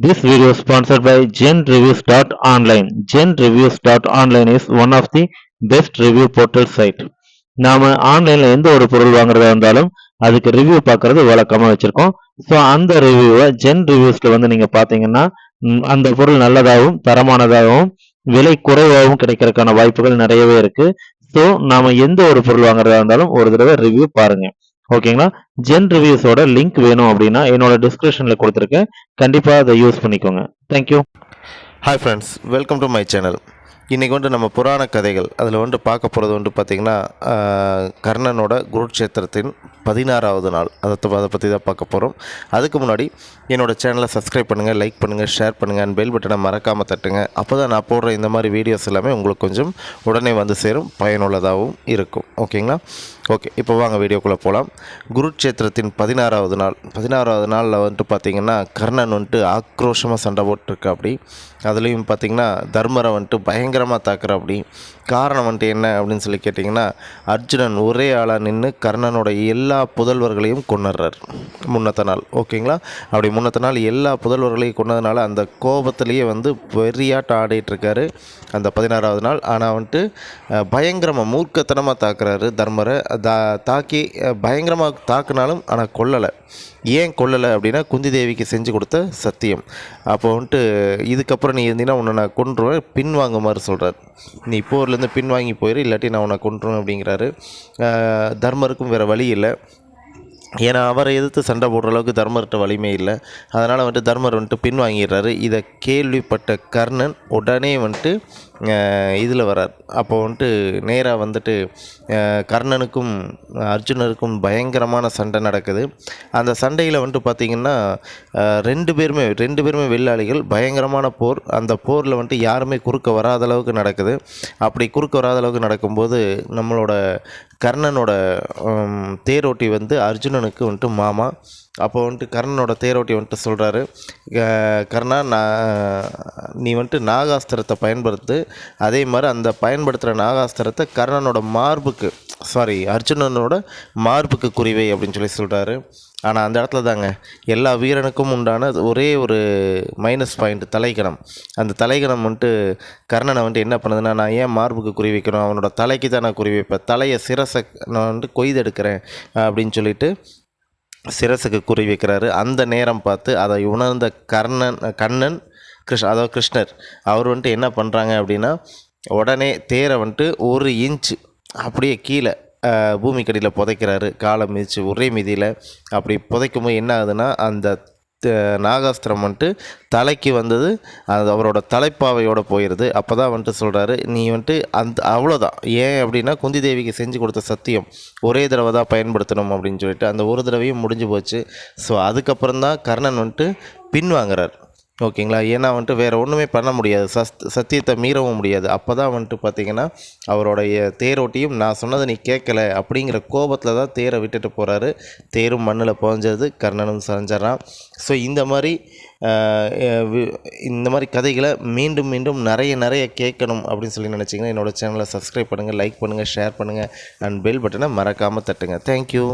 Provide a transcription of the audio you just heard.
This video is sponsored by GenReviews.online. GenReviews.online is one of the best review portal site. நாம ஆன்லைன்ல எந்த ஒரு பொருள் வாங்குறதா இருந்தாலும் அதுக்கு ரிவ்யூ பார்க்கறது வழக்கமா வச்சிருக்கோம். ஸோ அந்த ரிவ்யூவை ஜென் ரிவ்யூஸ்ல வந்து நீங்க பார்த்தீங்கன்னா அந்த பொருள் நல்லதாகவும் தரமானதாகவும் விலை குறைவாகவும் கிடைக்கிறதுக்கான வாய்ப்புகள் நிறையவே இருக்கு. ஸோ நாம எந்த ஒரு பொருள் வாங்குறதா இருந்தாலும் ஒரு தடவை ரிவ்யூ பாருங்க. ஓகேங்களா? ஜென் ரிவ்யூஸோட லிங்க் வேணும் அப்படின்னா என்னோட டிஸ்கிரிப்ஷன்ல கொடுத்துருக்கேன். கண்டிப்பா அதை யூஸ் பண்ணிக்கோங்க. Thank you. Hi friends, welcome to my channel. இன்றைக்கி நம்ம புராண கதைகள் அதில் பார்க்க போகிறது பார்த்திங்கன்னா கர்ணனோட குருட்சேத்திரத்தின் 16வது நாள். அதை பற்றி தான் பார்க்க போகிறோம். அதுக்கு முன்னாடி என்னோடய சேனலை சப்ஸ்கிரைப் பண்ணுங்கள், லைக் பண்ணுங்கள், ஷேர் பண்ணுங்கள், அண்ட் பெல் பட்டனை மறக்காமல் தட்டுங்க. அப்போ தான் நான் போடுற இந்த மாதிரி வீடியோஸ் எல்லாமே உங்களுக்கு கொஞ்சம் உடனே வந்து சேரும், பயனுள்ளதாகவும் இருக்கும். ஓகேங்களா? ஓகே, இப்போ வாங்க வீடியோக்குள்ளே போகலாம். குருட்சேத்திரத்தின் 16வது நாள். 16வது நாளில் பார்த்திங்கன்னா கர்ணன் ஆக்ரோஷமாக சண்டை போட்டிருக்கா. அப்படி அதுலேயும் பார்த்திங்கன்னா தர்மரை பயங்கரமாக தாக்குற. அப்படி காரணம் என்ன அப்படின்னு சொல்லி கேட்டிங்கன்னா, அர்ஜுனன் ஒரே ஆளாக நின்று கர்ணனோட எல்லா புதல்வர்களையும் கொன்னுடுறார் முன்னத்த நாள். ஓகேங்களா? அப்படி முன்னத்த நாள் எல்லா புதல்வர்களையும் கொன்னதுனால அந்த கோபத்திலேயே வெறியாட்டம் ஆடிட்டுருக்காரு அந்த 16வது நாள். ஆனால் பயங்கரமாக மூர்க்கத்தனமாக தாக்குறாரு தர்மரை. தாக்கி பயங்கரமாக தாக்குனாலும் ஆனால் கொல்லலை. ஏன் கொல்லலை அப்படின்னா, குந்தி தேவிக்கு செஞ்சு கொடுத்த சத்தியம். அப்போ இதுக்கப்புறம் நீ இருந்தீங்கன்னா உன்னை நான் கொன்றுவேன், பின்வாங்குமாறு சொல்கிறார். நீ போர்லேருந்து பின்வாங்கி போயிரு, இல்லாட்டி நான் உன்னை கொன்றுவேன் அப்படிங்கிறாரு. தர்மருக்கும் வேறு வழி இல்லை. ஏன்னா அவரை எதிர்த்து சண்டை போடுற அளவுக்கு தர்மர்கிட்ட வலிமை இல்லை. அதனால் தர்மர் பின்வாங்கிடுறாரு. இதை கேள்விப்பட்ட கர்ணன் உடனே இதில் வரார். அப்போ நேராக கர்ணனுக்கும் அர்ஜுனருக்கும் பயங்கரமான சண்டை நடக்குது. அந்த சண்டையில் பார்த்திங்கன்னா ரெண்டு பேருமே வெள்ளாளிகள். பயங்கரமான போர். அந்த போரில் யாருமே குறுக்க வராத அளவுக்கு நடக்குது. அப்படி குறுக்க வராத அளவுக்கு நடக்கும்போது நம்மளோட கர்ணனோட தேரோட்டி அர்ஜுனனுக்கு மாமா. அப்போ கர்ணனோட தேரோட்டி சொல்கிறாரு, கர்ணா நீ நாகாஸ்திரத்தை பயன்படுத்து. அதே மாதிரி அந்த பயன்படுத்துகிற நாகாஸ்திரத்தை கர்ணனோட அர்ஜுனனோட மார்புக்கு குறிவை அப்படின்னு சொல்லி சொல்கிறாரு. ஆனால் அந்த இடத்துல தாங்க எல்லா வீரனுக்கும் உண்டான ஒரே ஒரு மைனஸ் பாயிண்ட், தலைக்கணம். அந்த தலைக்கணம் கர்ணனை என்ன பண்ணுதுன்னா, நான் ஏன் மார்புக்கு குறி வைக்கணும், அவனோட தலைக்கு தான் நான் குறி வைப்பேன், தலையை சிரசை நான் கொய்தெடுக்கிறேன் அப்படின்னு சொல்லிட்டு சிரசுக்கு குறி வைக்கிறாரு. அந்த நேரம் பார்த்து அதை உணர்ந்த கண்ணன் கிருஷ்ணர் அவர் என்ன பண்ணுறாங்க அப்படின்னா, உடனே தேரை 1 இன்ச்சு அப்படியே கீழே பூமிக்கடியில் புதைக்கிறாரு. காலை மிதித்து ஒரே மிதியில் அப்படி புதைக்கும்போது என்ன ஆகுதுன்னா, அந்த நாகாஸ்திரம் தலைக்கு வந்தது. அது அவரோட தலைப்பாவையோடு போயிடுது. அப்போ தான் சொல்கிறாரு, நீ அவ்வளோதான். ஏன் அப்படின்னா, குந்தி தேவிக்கு செஞ்சு கொடுத்த சத்தியம் ஒரே தடவை தான் பயன்படுத்தணும் அப்படின்னு சொல்லிட்டு அந்த ஒரு தடவையும் முடிஞ்சு போச்சு. ஸோ அதுக்கப்புறம் தான் கர்ணன் பின்வாங்குறார். ஓகேங்களா? ஏன்னா வேறு ஒன்றுமே பண்ண முடியாது, சத்தியத்தை மீறவும் முடியாது. அப்போ தான் பார்த்திங்கன்னா அவருடைய தேரோட்டியும் நான் சொன்னதை நீ கேட்கலை அப்படிங்கிற கோபத்தில் தான் தேரை விட்டுட்டு போகிறாரு. தேரும் மண்ணில் புகஞ்சது, கர்ணனும் சரிஞ்சிட்றான். ஸோ இந்த மாதிரி கதைகளை மீண்டும் மீண்டும் நிறைய கேட்கணும் அப்படின்னு சொல்லி நினச்சிங்கன்னா என்னோடய சேனலை சப்ஸ்கிரைப் பண்ணுங்கள், லைக் பண்ணுங்கள், ஷேர் பண்ணுங்கள், அண்ட் பெல் பட்டனை மறக்காமல் தட்டுங்க. தேங்க்யூ.